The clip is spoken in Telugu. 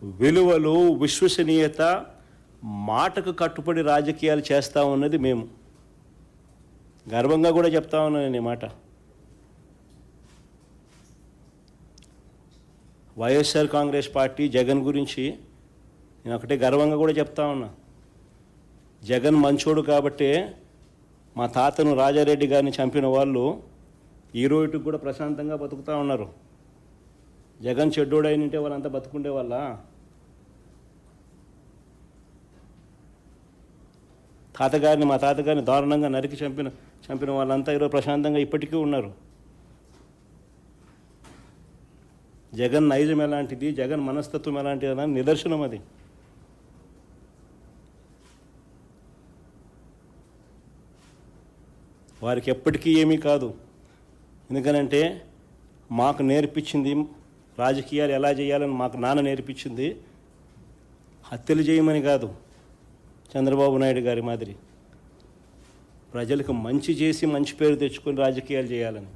విలువలు, విశ్వసనీయత, మాటకు కట్టుబడి రాజకీయాలు చేస్తూ ఉన్నది మేము. గర్వంగా కూడా చెప్తా ఉన్నాను నేను ఈ మాట. వైఎస్ఆర్ కాంగ్రెస్ పార్టీ జగన్ గురించి నేను ఒకటే గర్వంగా కూడా చెప్తా ఉన్నా. జగన్ మంచోడు కాబట్టే మా తాతను రాజారెడ్డి గారిని చంపిన వాళ్ళు ఈ రోజుకి కూడా ప్రశాంతంగా బతుకుతూ ఉన్నారు. జగన్ చెడ్డోడైనంటే వాళ్ళంతా బతుకుండే వాళ్ళ. మా తాతగారిని దారుణంగా నరికి చంపిన వాళ్ళంతా ఈరోజు ప్రశాంతంగా ఇప్పటికీ ఉన్నారు. జగన్ నైజం ఎలాంటిది, జగన్ మనస్తత్వం ఎలాంటిది అని నిదర్శనం అది. వారికి ఎప్పటికీ ఏమీ కాదు. ఎందుకనంటే మాకు నేర్పించింది రాజకీయాలు ఎలా చేయాలని మాకు నాన్న నేర్పించింది హత్యలు చేయమని కాదు, చంద్రబాబు నాయుడు గారి మాదిరి ప్రజలకు మంచి చేసి మంచి పేరు తెచ్చుకొని రాజకీయాలు చేయాలని.